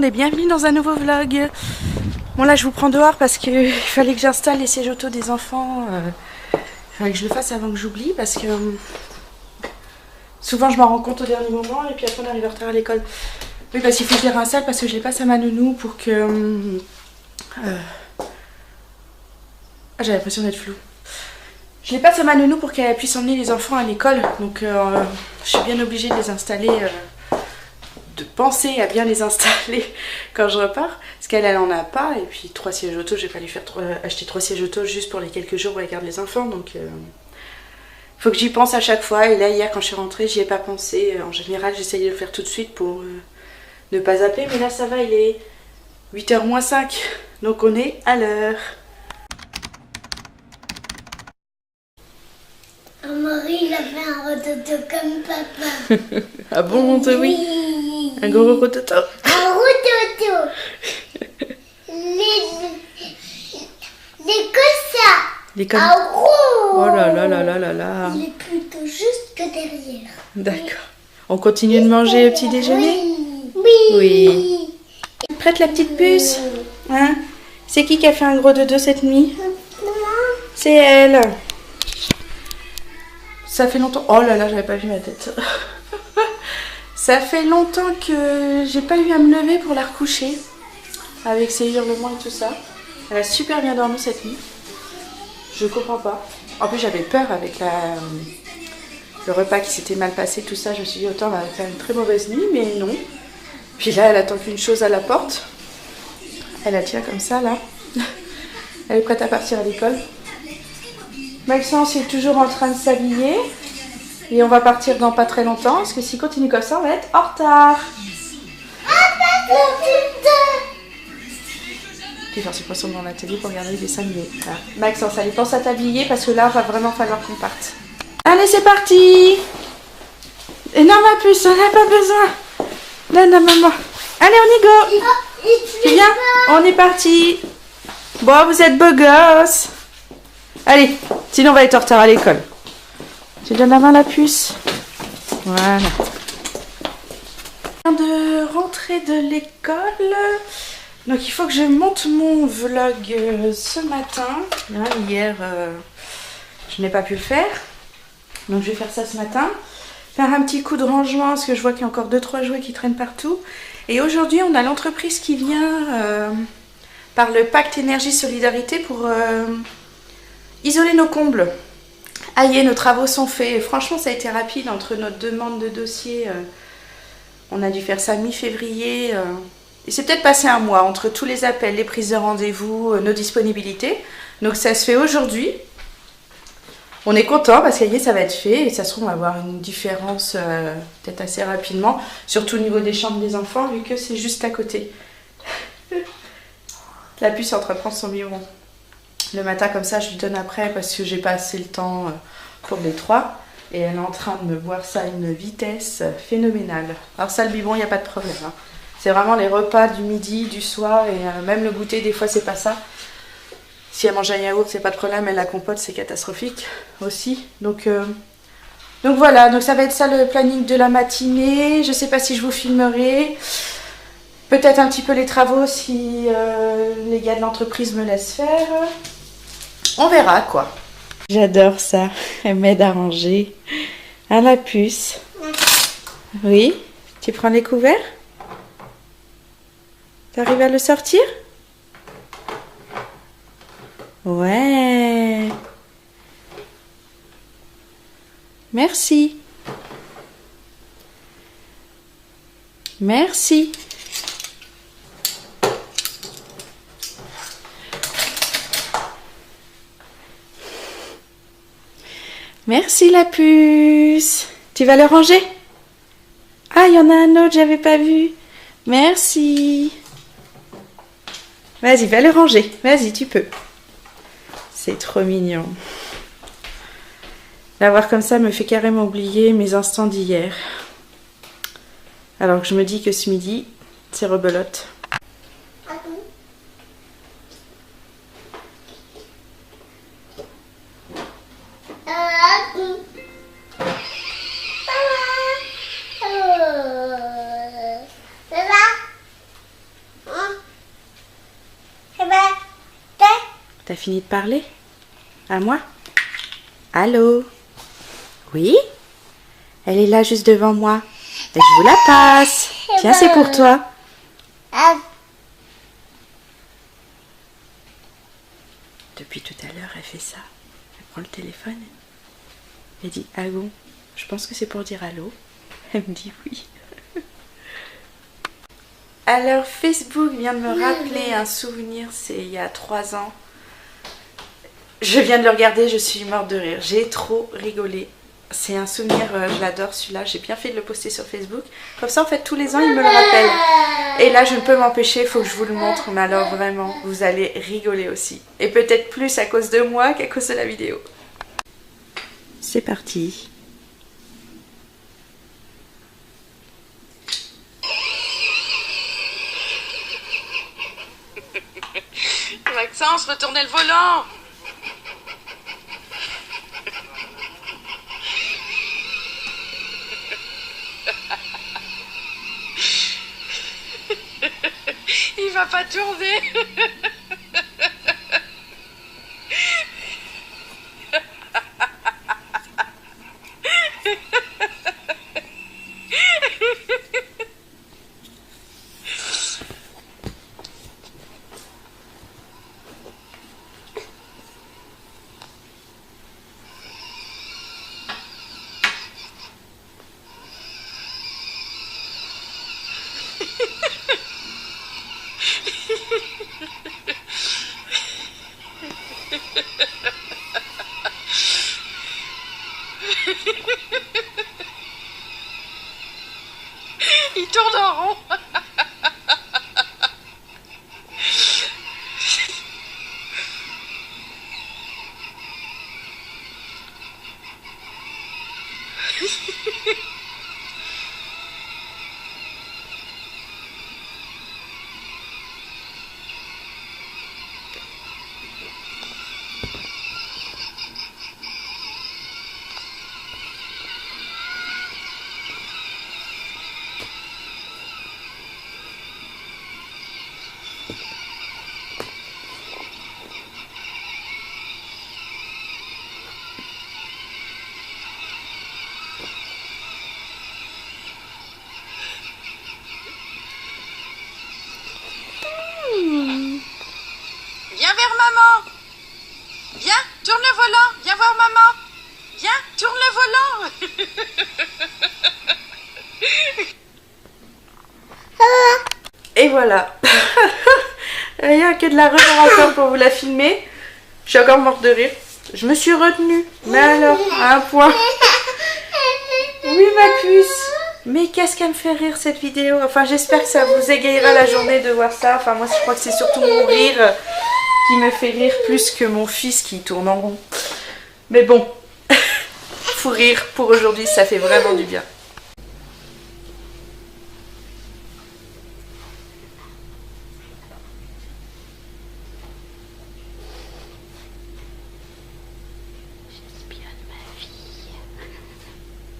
monde et bienvenue dans un nouveau vlog. Bon là je vous prends dehors parce qu'il fallait que j'installe les sièges auto des enfants. Il fallait que je le fasse avant que j'oublie parce que souvent je m'en rends compte au dernier moment et puis après on arrive en retard à l'école. Oui parce qu'il faut que je les réinstalle parce que je les passe à ma nounou pour que... j'ai l'impression d'être floue. Je les passe à ma nounou pour qu'elle puisse emmener les enfants à l'école. Donc je suis bien obligée de les installer... de penser à bien les installer quand je repars parce qu'elle elle en a pas et puis 3 sièges auto, je vais pas lui faire acheter 3 sièges auto juste pour les quelques jours où elle garde les enfants, donc faut que j'y pense à chaque fois. Et là hier quand je suis rentrée j'y ai pas pensé. En général j'essaye de le faire tout de suite pour ne pas zapper, mais là ça va, il est 8h moins 5 donc on est à l'heure. Marie, il a fait un rototo comme papa. Ah bon, oui. Un gros rototo. Un rototo. Les cossas. Les comme... Un gros. Oh là là là là là là. Il est plutôt juste que derrière. D'accord. On continue de manger le petit déjeuner? Oui. Oui. Prête la petite puce? Hein? C'est qui a fait un gros dodo cette nuit? C'est elle. Ça fait longtemps... Oh là là, j'avais pas vu ma tête. Ça fait longtemps que j'ai pas eu à me lever pour la recoucher. Avec ses hurlements et tout ça. Elle a super bien dormi cette nuit. Je comprends pas. En plus j'avais peur avec le repas qui s'était mal passé, tout ça. Je me suis dit autant elle va faire une très mauvaise nuit, mais non. Puis là elle attend qu'une chose à la porte. Elle la tient comme ça là. Elle est prête à partir à l'école. Maxence est toujours en train de s'habiller. Et on va partir dans pas très longtemps. Parce que s'il continue comme ça, on va être en retard. Tu vas faire ses poissons dans la télé pour regarder les dessins animés. Voilà. Maxence, allez, pense à t'habiller parce que là, va vraiment falloir qu'on parte. Allez, c'est parti. Et non, ma puce, on n'a pas besoin. Non, non, maman. Allez, on y go. Tu viens? On est parti. Bon, vous êtes beaux gosses. Allez, sinon on va être en retard à l'école. Tu donnes la main à la puce. Voilà. Je viens de rentrer de l'école. Donc il faut que je monte mon vlog ce matin. Hein, hier, je n'ai pas pu le faire. Donc je vais faire ça ce matin. Faire un petit coup de rangement parce que je vois qu'il y a encore 2-3 jouets qui traînent partout. Et aujourd'hui, on a l'entreprise qui vient par le pacte énergie solidarité pour... isoler nos combles. Aïe, nos travaux sont faits. Franchement, ça a été rapide entre notre demande de dossier. On a dû faire ça mi-février. Il s'est peut-être passé un mois entre tous les appels, les prises de rendez-vous, nos disponibilités. Donc ça se fait aujourd'hui. On est content parce que ça va être fait. Et ça se trouve, on va avoir une différence peut-être assez rapidement. Surtout au niveau des chambres des enfants, vu que c'est juste à côté. La puce est en train de prendre son biberon. Le matin comme ça je lui donne après parce que j'ai pas assez le temps pour les 3 et elle est en train de me boire ça à une vitesse phénoménale. Alors ça le biberon il n'y a pas de problème hein. C'est vraiment les repas du midi, du soir et même le goûter des fois c'est pas ça. Si elle mange un yaourt c'est pas de problème, mais la compote c'est catastrophique aussi. Donc voilà, donc ça va être ça le planning de la matinée. Je sais pas si je vous filmerai. Peut-être un petit peu les travaux si les gars de l'entreprise me laissent faire. On verra quoi. J'adore ça. Elle m'aide à ranger. À la puce. Oui. Tu prends les couverts? T'arrives à le sortir? Ouais. Merci. Merci. Merci la puce. Tu vas le ranger? Ah, il y en a un autre, j'avais pas vu. Merci. Vas-y, va le ranger. Vas-y, tu peux. C'est trop mignon. L'avoir comme ça me fait carrément oublier mes instants d'hier. Alors que je me dis que ce midi, c'est rebelote. T'as fini de parler? À moi? Allô? Oui? Elle est là juste devant moi. Et je vous la passe. Tiens, c'est pour toi. Depuis tout à l'heure, elle fait ça. Elle prend le téléphone. Elle dit allô. Je pense que c'est pour dire allô. Elle me dit oui. Alors, Facebook vient de me rappeler un souvenir, c'est il y a 3 ans. Je viens de le regarder, je suis morte de rire. J'ai trop rigolé. C'est un souvenir, je l'adore celui-là. J'ai bien fait de le poster sur Facebook. Comme ça, en fait, tous les ans, il me le rappelle. Et là, je ne peux m'empêcher, il faut que je vous le montre. Mais alors, vraiment, vous allez rigoler aussi. Et peut-être plus à cause de moi qu'à cause de la vidéo. C'est parti. Maxence, retournez le volant. Il va pas tourner. Il tourne en rond. Viens vers maman. Viens, tourne le volant. Viens voir maman. Viens, tourne le volant. Et voilà. Rien que de la revoir encore pour vous la filmer. Je suis encore morte de rire. Je me suis retenue. Mais alors, à un point. Oui, ma puce. Mais qu'est-ce qu'elle me fait rire cette vidéo. Enfin, j'espère que ça vous égayera la journée de voir ça. Enfin, moi, je crois que c'est surtout mon rire qui me fait rire plus que mon fils qui tourne en rond. Mais bon, faut rire pour aujourd'hui, ça fait vraiment du bien. J'espionne ma fille.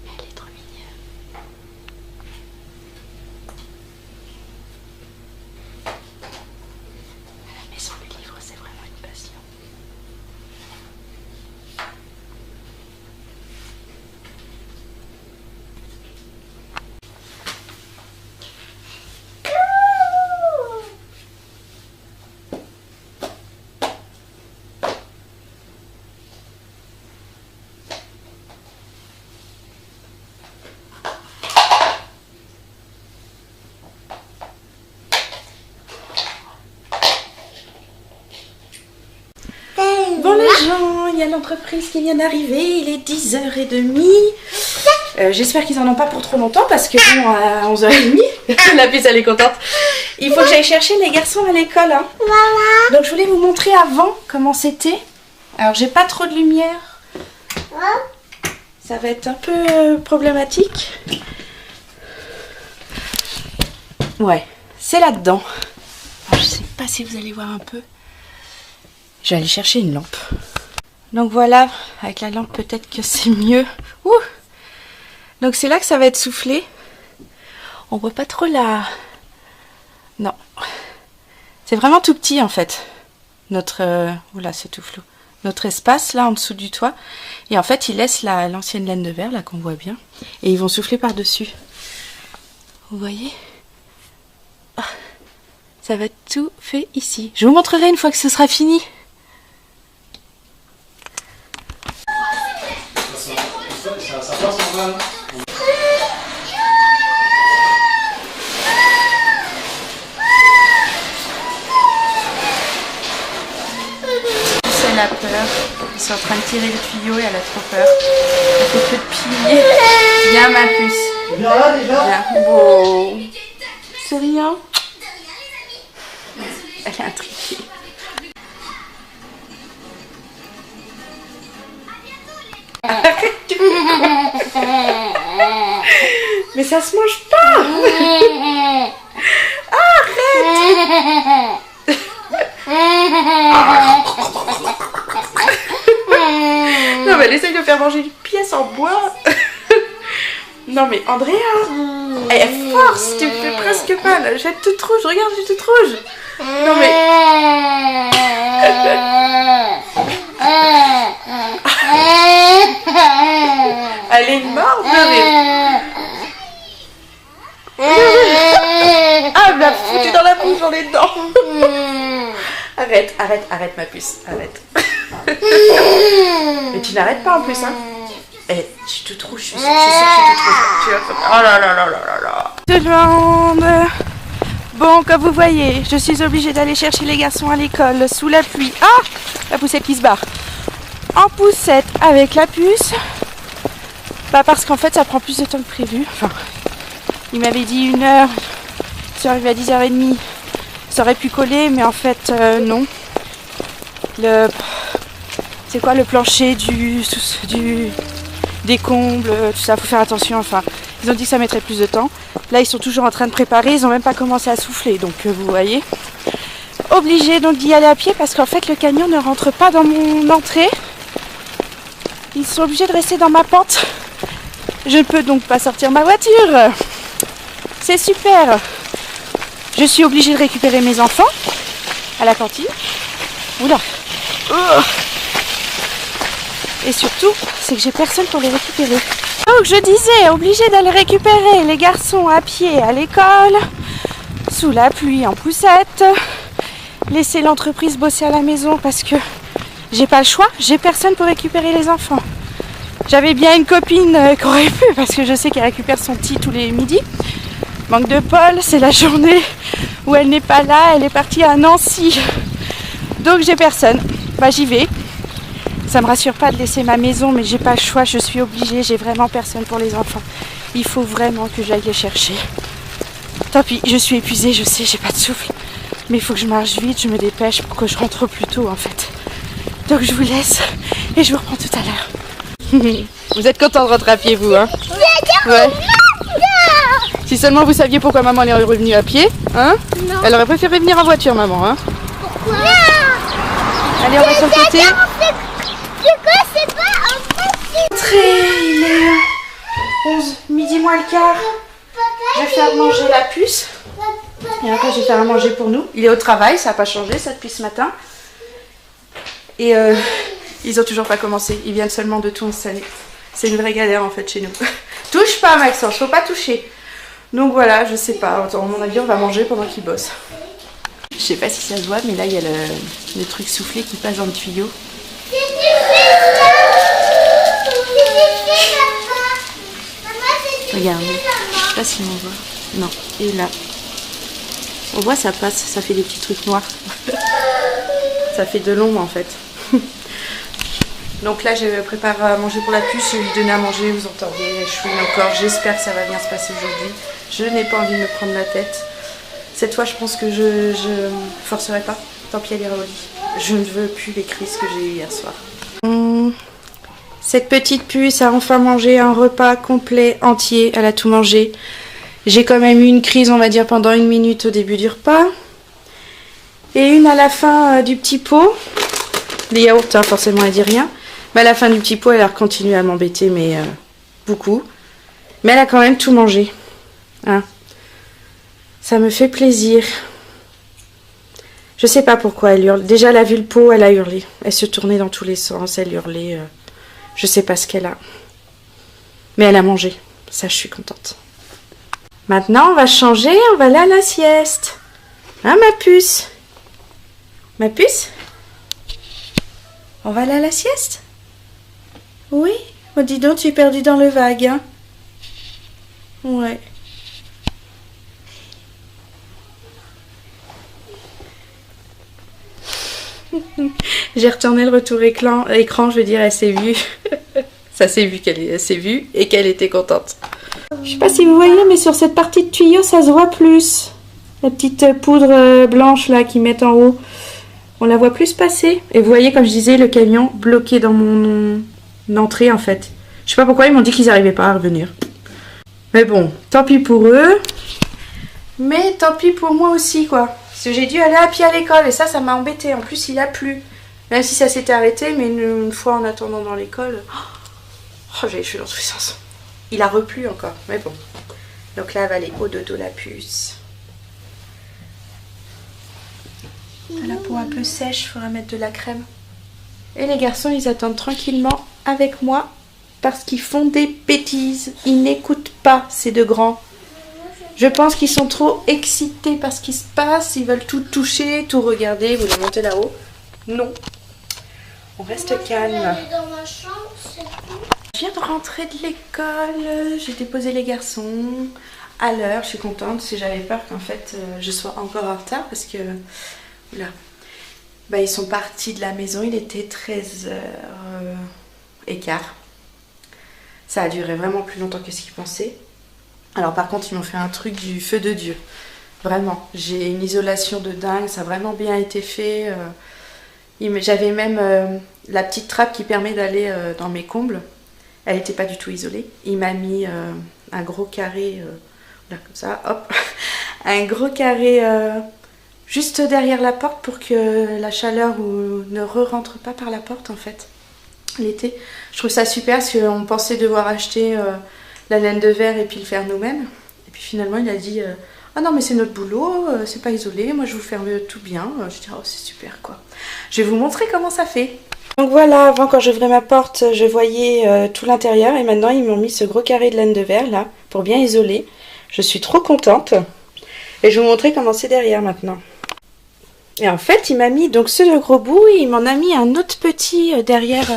Elle est trop mignonne. La maison du livre, c'est vraiment une passion. Bon les gens, il y a l'entreprise qui vient d'arriver, il est 10h30. J'espère qu'ils en ont pas pour trop longtemps parce que bon, à 11h30, la puce elle est contente. Il faut que j'aille chercher les garçons à l'école. Hein. Donc je voulais vous montrer avant comment c'était. Alors j'ai pas trop de lumière. Ça va être un peu problématique. Ouais, c'est là-dedans. Je sais pas si vous allez voir un peu. Je vais aller chercher une lampe. Donc voilà, avec la lampe peut-être que c'est mieux. Ouh. Donc c'est là que ça va être soufflé. On voit pas trop la... Non. C'est vraiment tout petit en fait. notre... oula, c'est tout flou. Notre espace, là, en dessous du toit. Et en fait, ils laissent l'ancienne laine de verre, là, qu'on voit bien. Et ils vont souffler par-dessus. Vous voyez? Ah, ça va être tout fait ici. Je vous montrerai une fois que ce sera fini. Elle a peur. Ils sont en train de tirer le tuyau et elle a trop peur. Elle fait que de plier. Viens ma puce. Viens là déjà. Viens. Bon. C'est rien. Elle est intriguée. Mais ça se mange pas. Arrête. Non mais elle essaye de faire manger une pièce en bois. Non mais Andrea, elle force, tu me fais presque mal. Je vais être toute rouge, regarde, je suis toute rouge. Non mais... Elle est morte de rire. Ah, elle me l'a foutu dans la bouche, j'en ai dedans. Arrête, arrête, arrête ma puce, arrête. Mais tu n'arrêtes pas en plus, hein. Eh, je suis toute rouge, je suis sûre que je suis toute rouge. Oh là là là là là là. Tout le monde. Bon, comme vous voyez, je suis obligée d'aller chercher les garçons à l'école sous la pluie. Ah, la poussette qui se barre. En poussette avec la puce. Bah parce qu'en fait, ça prend plus de temps que prévu. Enfin, il m'avait dit 1 heure. C'est arrivé à 10h30. Ça aurait pu coller, mais en fait, non. C'est quoi le plancher des combles, tout ça, faut faire attention. Enfin, ils ont dit que ça mettrait plus de temps. Là, ils sont toujours en train de préparer, ils n'ont même pas commencé à souffler, donc vous voyez. Obligée donc d'y aller à pied parce qu'en fait, le camion ne rentre pas dans mon entrée. Ils sont obligés de rester dans ma pente. Je ne peux donc pas sortir ma voiture. C'est super. Je suis obligée de récupérer mes enfants à la cantine. Oula. Et surtout, c'est que j'ai personne pour les récupérer. Donc je disais, obligée d'aller récupérer les garçons à pied à l'école, sous la pluie en poussette, laisser l'entreprise bosser à la maison parce que j'ai pas le choix, j'ai personne pour récupérer les enfants. J'avais bien une copine qui aurait pu parce que je sais qu'elle récupère son petit tous les midis. Manque de Paul, c'est la journée où elle n'est pas là, elle est partie à Nancy. Donc j'ai personne. Bah j'y vais. Ça me rassure pas de laisser ma maison, mais j'ai pas le choix, je suis obligée, j'ai vraiment personne pour les enfants. Il faut vraiment que j'aille les chercher. Tant pis, je suis épuisée, je sais, j'ai pas de souffle. Mais il faut que je marche vite, je me dépêche pour que je rentre plus tôt en fait. Donc je vous laisse et je vous reprends tout à l'heure. Vous êtes content de rentrer à pied vous, hein? Ouais. Si seulement vous saviez pourquoi maman est revenue à pied, hein? Non. Elle aurait préféré venir en voiture maman, hein? Pourquoi? Allez, on va sur le côté. C'est quoi? C'est pas un petit... Il est 11, midi moins le quart. Je vais faire manger la puce. Et après, je vais faire à manger pour nous. Il est au travail, ça n'a pas changé ça depuis ce matin. Et ils ont toujours pas commencé. Ils viennent seulement de tout installer. C'est une vraie galère en fait chez nous. Touche pas Maxence, faut pas toucher. Donc voilà, je sais pas. À mon avis, on va manger pendant qu'ils bossent. Je sais pas si ça se voit, mais là il y a le truc soufflé qui passe dans le tuyau. Regardez, je sais pas si on voit. Non, et là. On voit, ça passe, ça fait des petits trucs noirs. Ça fait de l'ombre en fait. Donc là, je prépare à manger pour la puce, je vais lui donner à manger, vous entendez, je chouine encore. J'espère que ça va bien se passer aujourd'hui. Je n'ai pas envie de me prendre la tête. Cette fois, je pense que je forcerai pas. Tant pis, elle ira au lit. Je ne veux plus les crises que j'ai eues hier soir. Cette petite puce a enfin mangé un repas complet, entier. Elle a tout mangé. J'ai quand même eu une crise, on va dire, pendant 1 minute au début du repas. Et une à la fin du petit pot. Les yaourts, hein, forcément, elle dit rien. Mais à la fin du petit pot, elle a continué à m'embêter, mais beaucoup. Mais elle a quand même tout mangé. Hein. Ça me fait plaisir. Je sais pas pourquoi elle hurle. Déjà, elle a vu le pot, elle a hurlé. Elle se tournait dans tous les sens, elle hurlait. Je sais pas ce qu'elle a. Mais elle a mangé. Ça, je suis contente. Maintenant, on va changer, on va aller à la sieste. Hein, ma puce? Ma puce? On va aller à la sieste? Oui? Oh, dis donc, tu es perdue dans le vague, hein? Ouais. J'ai retourné le retour écran, je veux dire, elle s'est vue. Ça s'est vu qu'elle s'est vue et qu'elle était contente. Je sais pas si vous voyez, mais sur cette partie de tuyau, ça se voit plus. La petite poudre blanche là qu'ils mettent en haut. On la voit plus passer. Et vous voyez, comme je disais, le camion bloqué dans mon entrée en fait. Je sais pas pourquoi ils m'ont dit qu'ils n'arrivaient pas à revenir. Mais bon, tant pis pour eux. Mais tant pis pour moi aussi quoi. Parce que j'ai dû aller à pied à l'école et ça m'a embêté. En plus, il a plu. Même si ça s'était arrêté, mais une fois en attendant dans l'école... Oh, j'ai les cheveux dans tous les sens. Il a replu encore, mais bon. Donc là, elle va aller au dodo la puce. La peau un peu sèche, il faudra mettre de la crème. Et les garçons, ils attendent tranquillement avec moi parce qu'ils font des bêtises. Ils n'écoutent pas ces deux grands. Je pense qu'ils sont trop excités par ce qui se passe. Ils veulent tout toucher, tout regarder. Vous voulez monter là-haut? Non. On reste calme. Dans ma chambre, c'est tout. Je viens de rentrer de l'école. J'ai déposé les garçons à l'heure. Je suis contente parce que j'avais peur qu'en fait je sois encore en retard parce que... Oula. Bah, ils sont partis de la maison. Il était 13h15. Ça a duré vraiment plus longtemps que ce qu'ils pensaient. Alors par contre, ils m'ont fait un truc du feu de Dieu. Vraiment. J'ai une isolation de dingue. Ça a vraiment bien été fait. J'avais même la petite trappe qui permet d'aller dans mes combles. Elle n'était pas du tout isolée. Il m'a mis un gros carré, là comme ça, hop, un gros carré juste derrière la porte pour que la chaleur ne rentre pas par la porte en fait. L'été, je trouve ça super parce qu'on pensait devoir acheter la laine de verre et puis le faire nous-mêmes. Et puis finalement, il a dit ah non mais c'est notre boulot, c'est pas isolé, moi je vous fais tout bien. Je dis oh c'est super quoi. Je vais vous montrer comment ça fait. Donc voilà, avant quand j'ouvrais ma porte, je voyais tout l'intérieur et maintenant ils m'ont mis ce gros carré de laine de verre là pour bien isoler. Je suis trop contente et je vais vous montrer comment c'est derrière maintenant. Et en fait, il m'a mis donc ce de gros bout et il m'en a mis un autre petit derrière.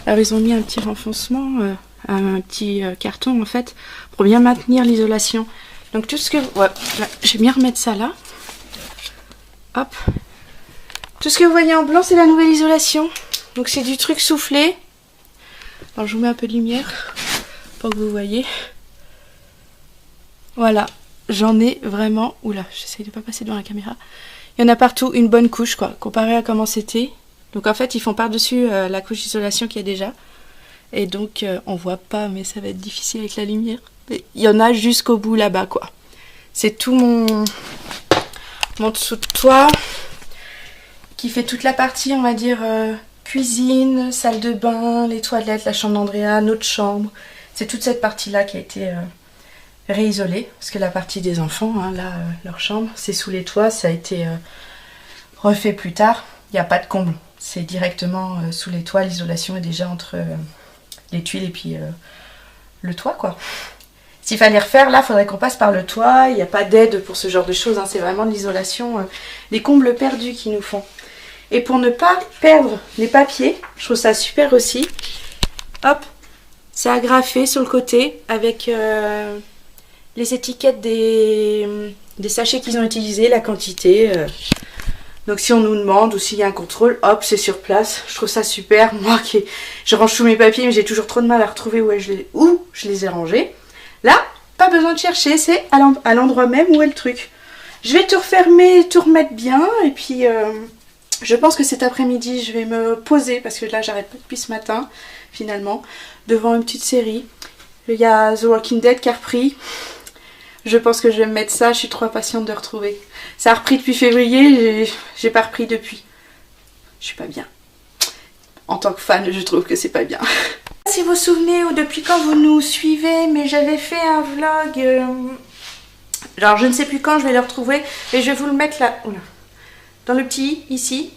Alors ils ont mis un petit renfoncement, un petit carton en fait pour bien maintenir l'isolation. Donc tout ce que... Ouais, là, je vais bien remettre ça là. Hop. Tout ce que vous voyez en blanc, c'est la nouvelle isolation. Donc c'est du truc soufflé. Alors je vous mets un peu de lumière pour que vous voyez. Voilà. J'en ai vraiment... Oula, j'essaye de pas passer devant la caméra. Il y en a partout une bonne couche quoi, comparé à comment c'était. Donc en fait, ils font par-dessus la couche d'isolation qu'il y a déjà. Et donc on voit pas, mais ça va être difficile avec la lumière. Il y en a jusqu'au bout là-bas quoi. C'est tout mon dessous de toit qui fait toute la partie on va dire cuisine, salle de bain, les toilettes, la chambre d'Andrea, notre chambre. C'est toute cette partie là qui a été réisolée. Parce que la partie des enfants, hein, là leur chambre, c'est sous les toits, ça a été refait plus tard. Il n'y a pas de comble. C'est directement sous les toits, l'isolation est déjà entre les tuiles et puis le toit quoi. S'il fallait refaire, là, il faudrait qu'on passe par le toit. Il n'y a pas d'aide pour ce genre de choses. Hein. C'est vraiment de l'isolation, des combles perdus qu'ils nous font. Et pour ne pas perdre les papiers, je trouve ça super aussi. Hop, c'est agrafé sur le côté avec les étiquettes des sachets qu'ils ont utilisés, la quantité. Donc si on nous demande ou s'il y a un contrôle, hop, c'est sur place. Je trouve ça super. Moi, je range tous mes papiers, mais j'ai toujours trop de mal à retrouver où je les ai rangés. Là, pas besoin de chercher, c'est à l'endroit même où est le truc. Je vais tout refermer, tout remettre bien. Et puis, je pense que cet après-midi, je vais me poser. Parce que là, j'arrête pas depuis ce matin, finalement, devant une petite série. Il y a The Walking Dead qui a repris. Je pense que je vais me mettre ça, je suis trop impatiente de retrouver. Ça a repris depuis février, j'ai pas repris depuis. Je suis pas bien. En tant que fan, je trouve que c'est pas bien. Si vous vous souvenez ou depuis quand vous nous suivez, mais j'avais fait un vlog, genre je ne sais plus quand, je vais le retrouver, et je vais vous le mettre là. Oula. dans le petit, ici.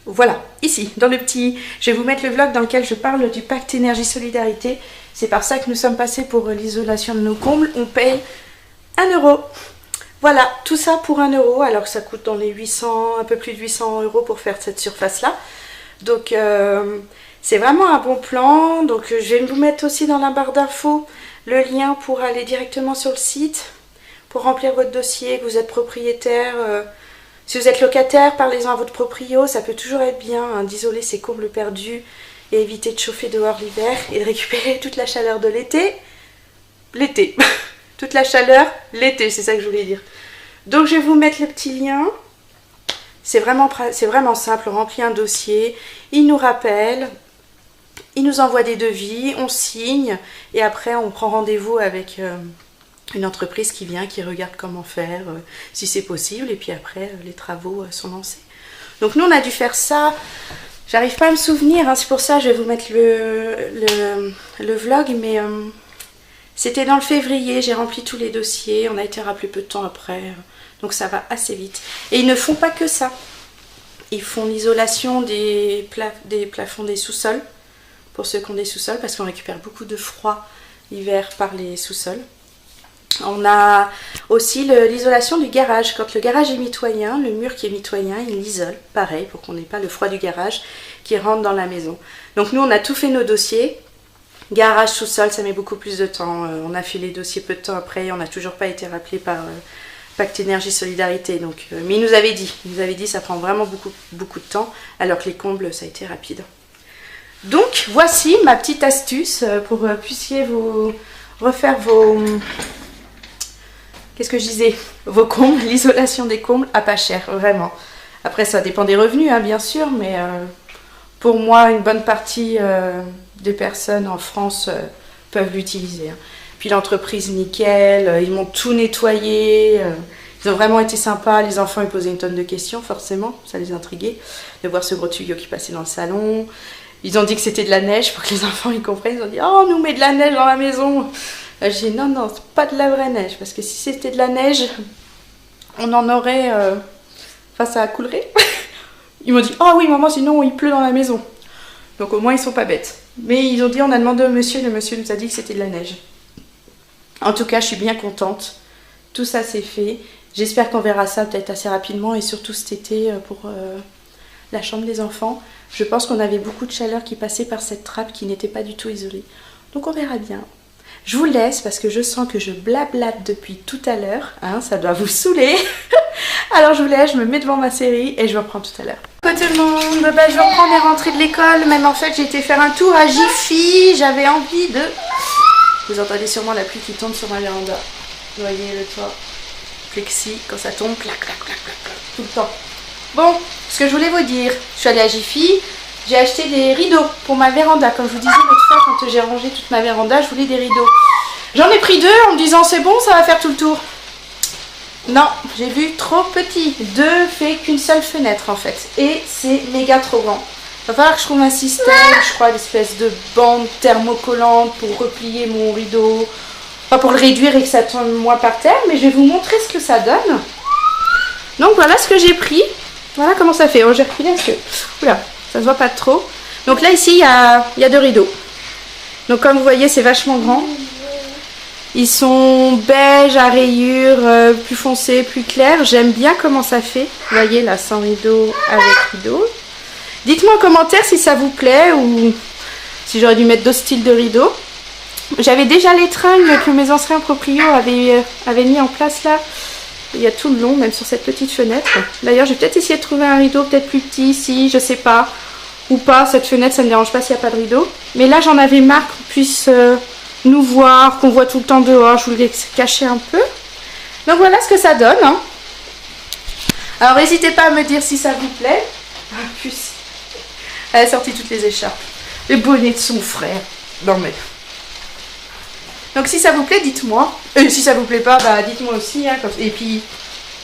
Voilà, ici, dans le petit. Je vais vous mettre le vlog dans lequel je parle du pacte énergie solidarité. C'est par ça que nous sommes passés pour l'isolation de nos combles. On paye 1 €. Voilà, tout ça pour 1 €, alors que ça coûte dans les 800, un peu plus de 800 € pour faire cette surface-là. Donc, c'est vraiment un bon plan. Donc, je vais vous mettre aussi dans la barre d'infos le lien pour aller directement sur le site, pour remplir votre dossier, que vous êtes propriétaire. Si vous êtes locataire, parlez-en à votre proprio. Ça peut toujours être bien hein, d'isoler ses combles perdus et éviter de chauffer dehors l'hiver et de récupérer toute la chaleur de l'été. L'été. Toute la chaleur, l'été, c'est ça que je voulais dire. Donc je vais vous mettre le petit lien. C'est vraiment simple, on remplit un dossier, il nous rappelle, il nous envoie des devis, on signe et après on prend rendez-vous avec une entreprise qui vient, qui regarde comment faire, si c'est possible, et puis après les travaux sont lancés. Donc nous on a dû faire ça, j'arrive pas à me souvenir, hein, c'est pour ça que je vais vous mettre le vlog, mais c'était dans le février, j'ai rempli tous les dossiers, on a été rappelé peu de temps après, donc ça va assez vite. Et ils ne font pas que ça, ils font l'isolation des plafonds des sous-sols, pour ceux qui ont des sous-sols, parce qu'on récupère beaucoup de froid l'hiver par les sous-sols. On a aussi l'isolation du garage. Quand le garage est mitoyen, le mur qui est mitoyen, il l'isole, pareil, pour qu'on n'ait pas le froid du garage qui rentre dans la maison. Donc nous, on a tout fait nos dossiers. Garage, sous-sol, ça met beaucoup plus de temps. On a fait les dossiers peu de temps après. On n'a toujours pas été rappelé par Pacte Énergie Solidarité. Donc, mais il nous avait dit ça prend vraiment beaucoup de temps, alors que les combles, ça a été rapide. Donc, voici ma petite astuce pour que puissiez vous refaire vos... Qu'est-ce que je disais? Vos combles, l'isolation des combles à pas cher, vraiment. Après, ça dépend des revenus, hein, bien sûr, mais pour moi, une bonne partie des personnes en France peuvent l'utiliser. Hein. Puis l'entreprise, nickel, ils m'ont tout nettoyé, ils ont vraiment été sympas. Les enfants, ils posaient une tonne de questions, forcément, ça les intriguait, de voir ce gros tuyau qui passait dans le salon. Ils ont dit que c'était de la neige pour que les enfants ils comprennent. Ils ont dit « Oh, on nous met de la neige dans la maison !» J'ai dit « Non, non, c'est pas de la vraie neige. Parce que si c'était de la neige, on en aurait... Enfin, ça coulerait. » Ils m'ont dit « Oh oui, maman, sinon il pleut dans la maison. » Donc au moins, ils sont pas bêtes. Mais ils ont dit « On a demandé au monsieur, le monsieur nous a dit que c'était de la neige. » En tout cas, je suis bien contente. Tout ça, c'est fait. J'espère qu'on verra ça peut-être assez rapidement. Et surtout cet été pour la chambre des enfants. Je pense qu'on avait beaucoup de chaleur qui passait par cette trappe qui n'était pas du tout isolée. Donc on verra bien. Je vous laisse parce que je sens que je blablate depuis tout à l'heure. Hein, ça doit vous saouler. Alors je vous laisse, je me mets devant ma série et je vous reprends tout à l'heure. Coucou tout le monde, bah, je reprends mes rentrées de l'école. Même en fait j'ai été faire un tour à Jiffy. J'avais envie de... Vous entendez sûrement la pluie qui tombe sur ma véranda. Vous voyez le toit flexi, quand ça tombe, clac, clac, clac, clac, clac, tout le temps. Bon, ce que je voulais vous dire, je suis allée à Jiffy, j'ai acheté des rideaux pour ma véranda. Comme je vous disais l'autre fois, quand j'ai rangé toute ma véranda, je voulais des rideaux. J'en ai pris 2 en me disant c'est bon, ça va faire tout le tour. Non, j'ai vu trop petit. 2 fait qu'une seule fenêtre en fait. Et c'est méga trop grand. Il va falloir que je trouve un système, je crois, d'espèce de bande thermocollante pour replier mon rideau. Pas pour le réduire et que ça tombe moins par terre, mais je vais vous montrer ce que ça donne. Donc voilà ce que j'ai pris. Voilà comment ça fait. Oh, j'ai reculé parce que... Oula, ça se voit pas trop. Donc là, ici, il y a 2 rideaux. Donc comme vous voyez, c'est vachement grand. Ils sont beige à rayures, plus foncés, plus clairs. J'aime bien comment ça fait. Vous voyez, là, sans rideau, avec rideau. Dites-moi en commentaire si ça vous plaît ou si j'aurais dû mettre d'autres styles de rideaux. J'avais déjà l'étringle que mes anciens proprios avaient mis en place là. Il y a tout le long, même sur cette petite fenêtre. D'ailleurs, je vais peut-être essayer de trouver un rideau peut-être plus petit ici, je sais pas. Ou pas, cette fenêtre, ça ne me dérange pas s'il n'y a pas de rideau. Mais là, j'en avais marre qu'on puisse nous voir, qu'on voit tout le temps dehors. Je voulais cacher un peu. Donc voilà ce que ça donne. Hein. Alors, n'hésitez pas à me dire si ça vous plaît. En plus, elle a sorti toutes les écharpes. Le bonnet de son frère. Non mais... Donc si ça vous plaît, dites-moi. Et si ça vous plaît pas, bah dites-moi aussi. Hein, et puis,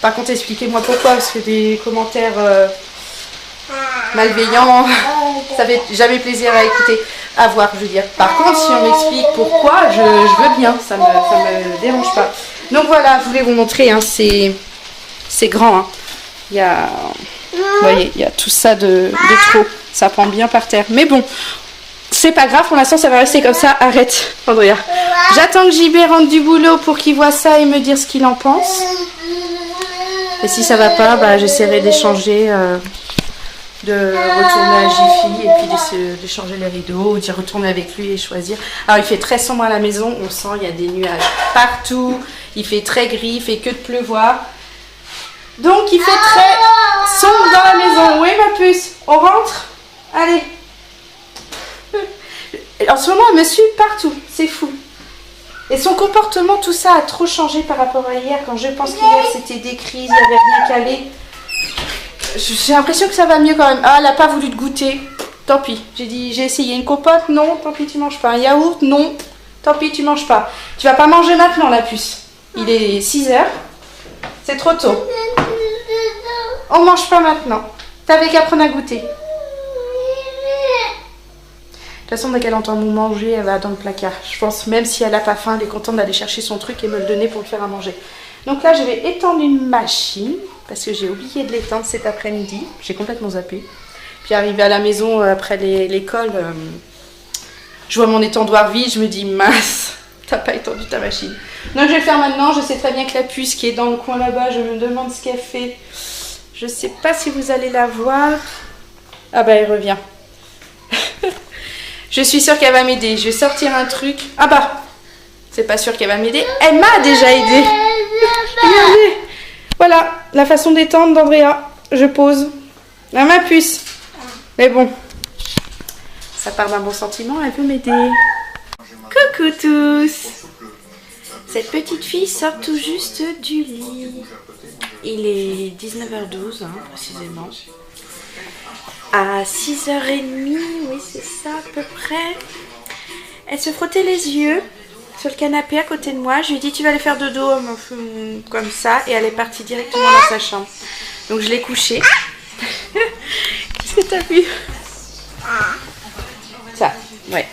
par contre, expliquez-moi pourquoi, parce que des commentaires malveillants, ça fait jamais plaisir à écouter, à voir, je veux dire. Par contre, si on m'explique pourquoi, je veux bien, ça me dérange pas. Donc voilà, je voulais vous montrer, hein, c'est grand. Hein. il y a... Vous voyez, il y a tout ça de trop. Ça prend bien par terre. Mais bon, c'est pas grave. Pour l'instant, ça va rester comme ça. Arrête, Andrea. J'attends que JB rentre du boulot pour qu'il voit ça et me dire ce qu'il en pense. Et si ça va pas, bah, j'essaierai d'échanger, de retourner à Jiffy et puis d'échanger les rideaux, ou d'y retourner avec lui et choisir. Alors, il fait très sombre à la maison. On sent, il y a des nuages partout. Il fait très gris, il fait que de pleuvoir. Donc il fait très sombre dans la maison. Oui ma puce, on rentre? Allez. En ce moment elle me suit partout, c'est fou. Et son comportement, tout ça a trop changé par rapport à hier. Quand je pense qu'hier c'était des crises, il n'y avait rien calé. J'ai l'impression que ça va mieux quand même. Ah, elle n'a pas voulu te goûter. Tant pis. J'ai essayé une compote, non, tant pis tu manges pas. Un yaourt, non, tant pis tu manges pas. Tu vas pas manger maintenant la puce. Il est 6 h. C'est trop tôt. On mange pas maintenant. T'avais qu'à prendre à goûter. De toute façon, dès qu'elle entend nous manger, elle va dans le placard. Je pense, même si elle n'a pas faim, elle est contente d'aller chercher son truc et me le donner pour le faire à manger. Donc là, je vais étendre une machine, parce que j'ai oublié de l'étendre cet après-midi. J'ai complètement zappé. Puis arrivé à la maison après l'école, je vois mon étendoir vide, je me dis, mince, t'as pas étendu ta machine. Donc je vais le faire maintenant. Je sais très bien que la puce qui est dans le coin là-bas, je me demande ce qu'elle fait. Je sais pas si vous allez la voir. Ah bah elle revient. Je suis sûre qu'elle va m'aider. Je vais sortir un truc. Ah bah, c'est pas sûr qu'elle va m'aider. Elle m'a déjà aidé. Regardez. Voilà, la façon d'étendre d'Andrea. Je pose. À ma puce. Mais bon, ça part d'un bon sentiment. Elle veut m'aider. Coucou tous. Cette petite fille sort tout juste du lit. Il est 19h12, hein, précisément. À 6h30, oui c'est ça à peu près. Elle se frottait les yeux sur le canapé à côté de moi. Je lui ai dit tu vas aller faire dodo comme ça. Et elle est partie directement dans sa chambre. Donc je l'ai couchée. Qu'est-ce que t'as vu? Ça, ouais.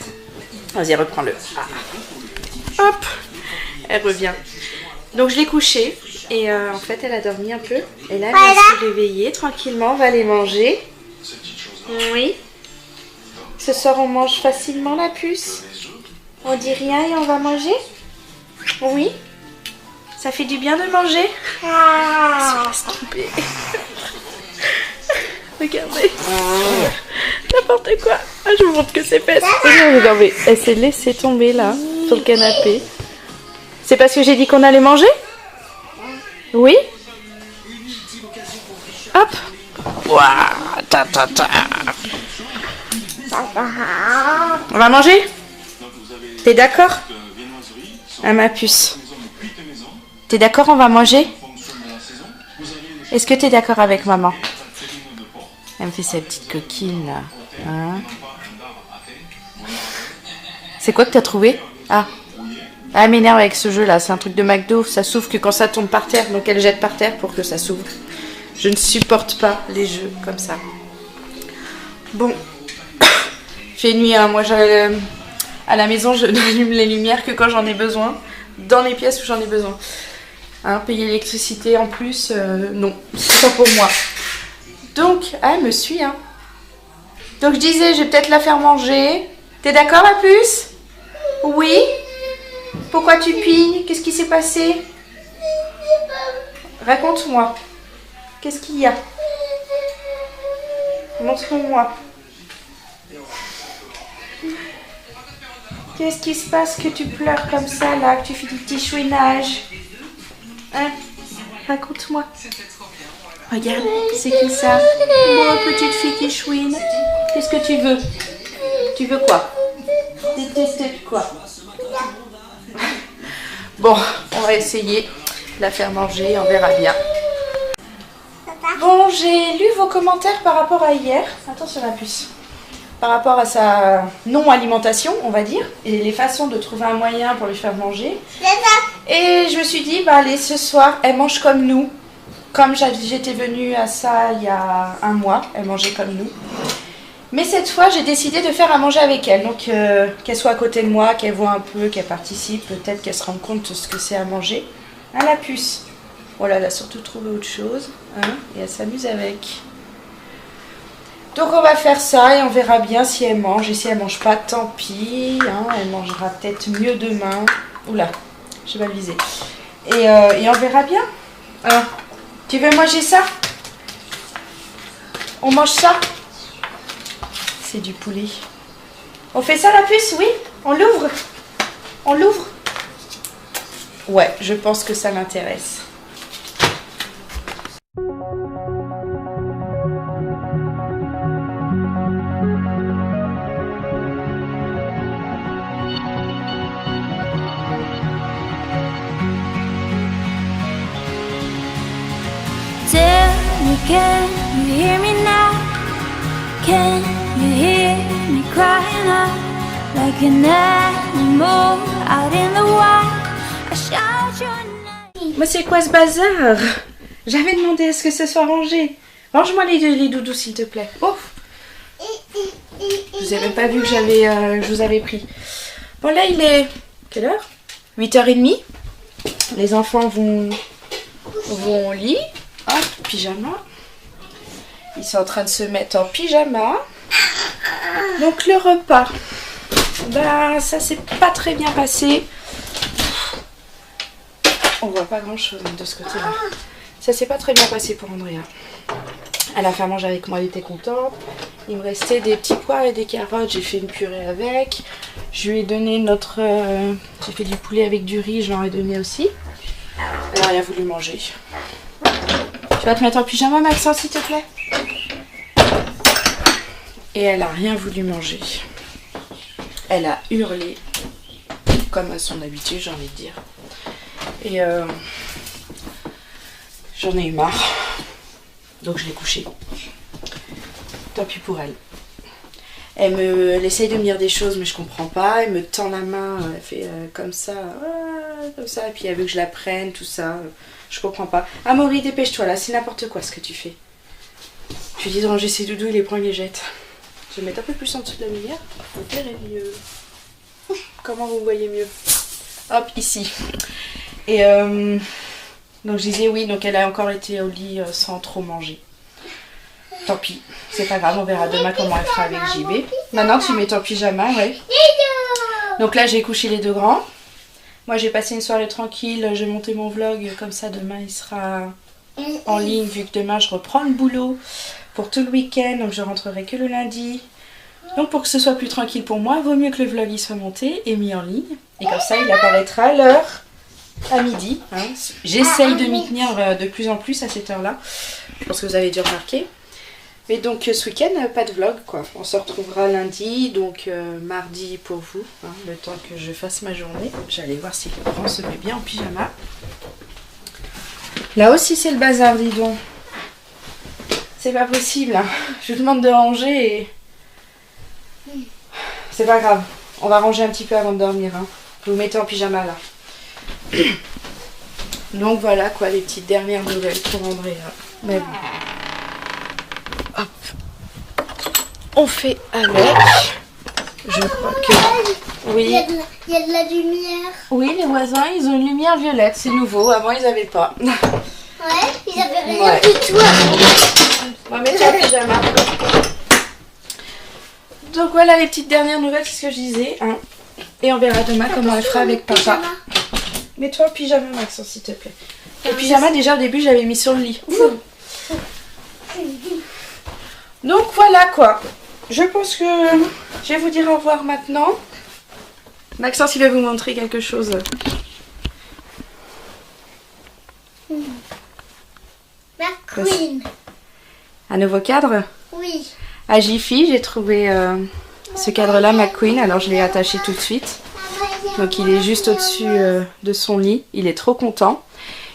Vas-y, reprends-le. Ah. Hop, elle revient. Donc je l'ai couchée. Et en fait, elle a dormi un peu. Et là, elle va se réveiller tranquillement. On va aller manger. Oui. Ce soir, on mange facilement la puce. On dit rien et on va manger. Oui. Ça fait du bien de manger. Se laisse tomber. Regardez. N'importe quoi. Ah, je vous montre que c'est fait. Regardez, elle s'est laissée tomber là, sur le canapé. C'est parce que j'ai dit qu'on allait manger? Oui. Hop. Ouah, ta, ta, ta. On va manger? T'es d'accord? Ah ma puce. T'es d'accord, on va manger? Est-ce que t'es d'accord avec maman? Elle me fait sa petite coquine là. Hein? C'est quoi que t'as trouvé? Ah. Elle m'énerve avec ce jeu là, c'est un truc de McDo, ça s'ouvre que quand ça tombe par terre, donc elle jette par terre pour que ça s'ouvre. Je ne supporte pas les jeux comme ça. Bon, il fait nuit, hein. Moi à la maison je n'allume les lumières que quand j'en ai besoin, dans les pièces où j'en ai besoin. Hein, payer l'électricité en plus, non, c'est pas pour moi. Donc, elle me suit, hein. Donc je disais, je vais peut-être la faire manger. T'es d'accord la puce? Oui. Pourquoi tu pignes? Qu'est-ce qui s'est passé? Raconte-moi. Qu'est-ce qu'il y a? Montre-moi. Qu'est-ce qui se passe que tu pleures comme ça là, que tu fais du petit chouinage? Hein? Raconte-moi. Regarde, c'est qui ça? Bon, petite fille qui chouine. Qu'est-ce que tu veux? Tu veux quoi? Quoi? Bon, on va essayer de la faire manger, on verra bien. Bon, j'ai lu vos commentaires par rapport à hier. Attention la puce. Par rapport à sa non-alimentation, on va dire, et les façons de trouver un moyen pour lui faire manger. Et je me suis dit, bah allez, ce soir, elle mange comme nous. Comme j'étais venue à ça il y a un mois, elle mangeait comme nous. Mais cette fois, j'ai décidé de faire à manger avec elle. Donc, qu'elle soit à côté de moi, qu'elle voit un peu, qu'elle participe, peut-être qu'elle se rende compte de ce que c'est à manger. Hein, la puce? Voilà, elle a surtout trouvé autre chose. Hein, et elle s'amuse avec. Donc on va faire ça et on verra bien si elle mange. Et si elle mange pas, tant pis. Hein, elle mangera peut-être mieux demain. Oula, j'ai mal visé. Et on verra bien. Hein, tu veux manger ça? On mange ça? C'est du poulet. On fait ça la puce, oui? On l'ouvre? On l'ouvre? Ouais, je pense que ça l'intéresse. Tell me, can you hear me now? Can you hear me crying out like an animal out in the wild? I shout your name. Mais c'est quoi ce bazar? J'avais demandé à ce que ce soit rangé. Range-moi les doudous s'il te plaît. Oh. Je vous ai même pas vu que je vous avais pris. Bon là il est... Quelle heure? 8h30. Les enfants vont au lit. Hop, pyjama. Ils sont en train de se mettre en pyjama. Donc le repas. Ben ça s'est pas très bien passé. On voit pas grand chose de ce côté-là. Ça s'est pas très bien passé pour Andrea. Elle a fait à manger avec moi, elle était contente. Il me restait des petits pois et des carottes. J'ai fait une purée avec. Je lui ai donné notre... j'ai fait du poulet avec du riz, je leur ai donné aussi. Elle n'a rien voulu manger. Tu vas te mettre en pyjama, Maxence, s'il te plaît? Et elle a rien voulu manger. Elle a hurlé, comme à son habitude, j'ai envie de dire. Et j'en ai eu marre. Donc je l'ai couchée. Tant pis pour elle. Elle essaye de me dire des choses, mais je comprends pas. Elle me tend la main, elle fait comme ça, et puis elle veut que je la prenne, tout ça. Je comprends pas. Amaury, dépêche-toi là, c'est n'importe quoi ce que tu fais. Je lui dis de ranger ses doudous, il les prend, il les jette. Je vais mettre un peu plus en dessous de la lumière. Vous verrez mieux. Comment vous voyez mieux? Hop, ici. Et donc je disais oui, donc elle a encore été au lit sans trop manger. Tant pis, c'est pas grave, on verra demain comment elle fera avec JB. Maintenant tu mets ton pyjama, ouais. Donc là j'ai couché les deux grands. Moi j'ai passé une soirée tranquille, j'ai monté mon vlog, comme ça demain il sera en ligne vu que demain je reprends le boulot pour tout le week-end, donc je rentrerai que le lundi. Donc pour que ce soit plus tranquille pour moi, vaut mieux que le vlog il soit monté et mis en ligne. Et comme ça il apparaîtra à l'heure, à midi. Hein. J'essaye de m'y tenir de plus en plus à cette heure-là. Je pense que vous avez dû remarquer. Mais donc ce week-end, pas de vlog quoi. On se retrouvera lundi, donc mardi pour vous, hein, le temps que je fasse ma journée. J'allais voir si le grand se met bien en pyjama. Là aussi c'est le bazar, dis donc. C'est pas possible. Hein. Je vous demande de ranger et... C'est pas grave. On va ranger un petit peu avant de dormir. Hein. Vous mettez en pyjama là. Donc voilà quoi, les petites dernières nouvelles pour Andrea. Mais bon. Hop. On fait avec. Je crois que... Oui. Il y a de la lumière. Oui, les voisins, ils ont une lumière violette. C'est nouveau. Avant, ils n'avaient pas. Ouais, ils avaient rien Ouais. du tout. On va mettre en pyjama. Donc voilà les petites dernières nouvelles, c'est ce que je disais. Hein. Et on verra demain comment elle fera avec papa. Mets-toi en pyjama, Maxence, s'il te plaît. Le pyjama, déjà au début, j'avais mis sur le lit. Donc voilà quoi. Je pense que je vais vous dire au revoir maintenant. Maxence, il va vous montrer quelque chose. McQueen. Un nouveau cadre. Oui. À Jiffy, j'ai trouvé ce cadre-là, McQueen. Alors je l'ai attaché tout de suite. Donc il est juste au-dessus de son lit. Il est trop content.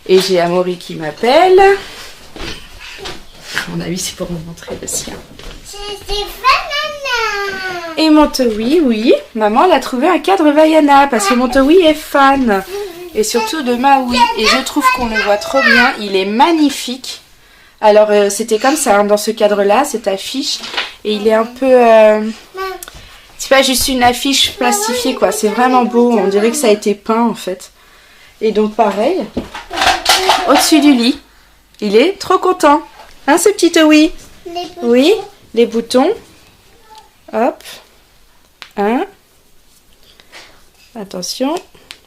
Et j'ai Amaury qui m'appelle. À mon avis, c'est pour me montrer le sien. C'est Vanana. Et Montowi, oui. Maman, elle a trouvé un cadre Vaiana parce que Montowi est fan. Et surtout de Maui. Et je trouve qu'on le voit trop bien. Il est magnifique. Alors, c'était comme ça, hein, dans ce cadre-là, cette affiche. Et il est un peu... c'est pas juste une affiche plastifiée, quoi. C'est vraiment beau. On dirait que ça a été peint, en fait. Et donc, pareil. au-dessus du lit. Il est trop content. Hein, ce petit Towi? Les boutons. Oui, les boutons. Hop. 1. Attention.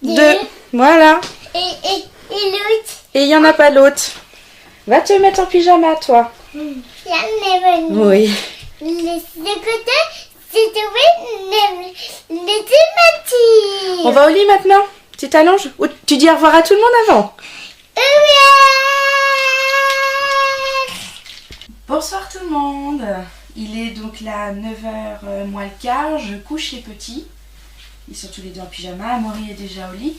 2. Voilà. Et l'autre, Et il n'y en a pas l'autre. Va te mettre en pyjama, toi. il y en a venu. Oui. Le côté, c'est oui, les thématiques. On va au lit maintenant? Tu t'allonges? Ou tu dis au revoir à tout le monde avant? Bonsoir tout le monde. Il est donc là 9h moins le quart. Je couche les petits. Ils sont tous les deux en pyjama. Amaury est déjà au lit.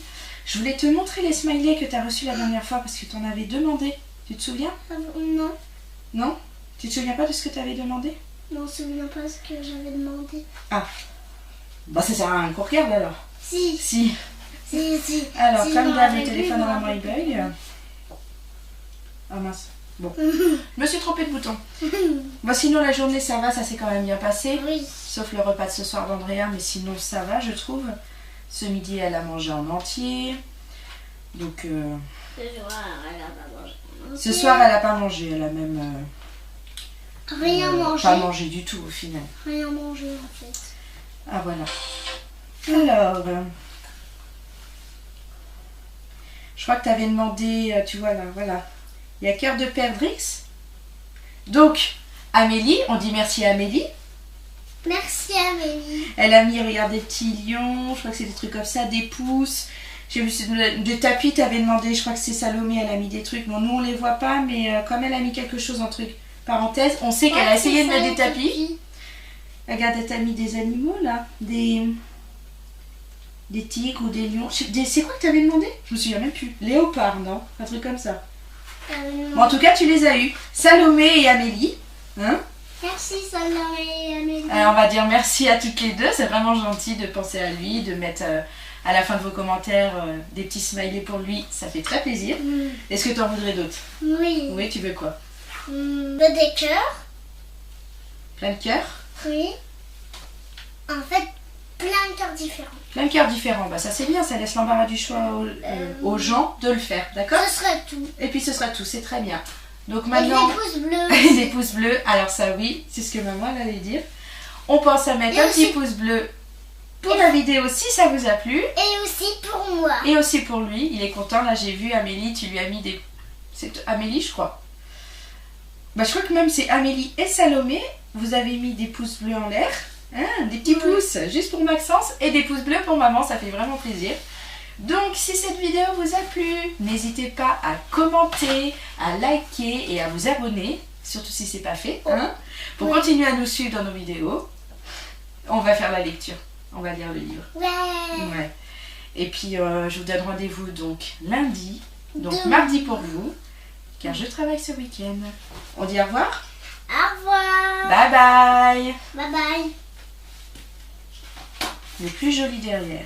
Je voulais te montrer les smileys que tu as reçus la dernière fois parce que tu en avais demandé. Tu te souviens? Non, Non? Tu te souviens pas de ce que tu avais demandé? non, je ne me souviens pas ce que j'avais demandé. Ah. Bah ça sert à rien qu'on regarde alors. Si, Si. si. Alors, Si, comme je me d'hab, le rappelle téléphone plus, dans la je me main il rappelle bug. Ah mince. Bon. Je me suis trompée de bouton. Bon, sinon la journée ça va, ça s'est quand même bien passé. Oui. Sauf le repas de ce soir d'Andrea, mais sinon ça va je trouve. Ce midi elle a mangé en entier. Donc ce soir elle a pas mangé, elle a même Rien mangé. pas mangé du tout au final. Rien mangé en fait. Ah voilà. Alors, je crois que tu avais demandé, tu vois là, voilà. Il y a cœur de perdrix. Donc, Amélie, on dit merci à Amélie. Merci Amélie. Elle a mis, regarde, des petits lions, je crois que c'est des trucs comme ça, des pouces. J'ai vu des tapis, tu avais demandé, je crois que c'est Salomé, elle a mis des trucs. Bon, nous on les voit pas, mais comme elle a mis quelque chose en truc, parenthèse, on sait qu'elle a essayé de mettre des tapis. Regarde, elle t'a mis des animaux là, des tigres ou des lions. C'est quoi que tu avais demandé? Je me souviens même plus. Léopard, non? Un truc comme ça. Bon, en tout cas, tu les as eus. Salomé et Amélie. Hein? Merci Salomé et Amélie. Alors, on va dire merci à toutes les deux. C'est vraiment gentil de penser à lui, de mettre à la fin de vos commentaires des petits smileys pour lui. Ça fait très plaisir. Est-ce que tu en voudrais d'autres? Oui. Oui, tu veux quoi? Des cœurs. Plein de cœurs? Oui. En fait, plein de cœurs différents. Plein de cœurs différents. Bah, ça c'est bien, ça laisse l'embarras du choix aux gens de le faire, d'accord? Ce serait tout. Et puis ce sera tout, c'est très bien. Donc Et maintenant... des pouces bleus. des pouces bleus, alors ça oui, c'est ce que maman elle allait dire. On pense à mettre Et un aussi- petit pouce bleu pour la vidéo si ça vous a plu. Et aussi pour moi. Et aussi pour lui, il est content. Là j'ai vu Amélie, tu lui as mis des... C'est Amélie je crois. Bah je crois que même c'est Amélie et Salomé. Vous avez mis des pouces bleus en l'air. Hein, des petits pouces juste pour Maxence et des pouces bleus pour maman, ça fait vraiment plaisir. Donc si cette vidéo vous a plu, n'hésitez pas à commenter, à liker et à vous abonner, surtout si c'est pas fait, hein, pour continuer à nous suivre dans nos vidéos. On va faire la lecture, on va lire le livre. Ouais. Et puis je vous donne rendez-vous donc lundi, donc mardi pour vous, car je travaille ce week-end. On dit au revoir. Au revoir. Bye bye. Bye bye. Les plus jolis derrière.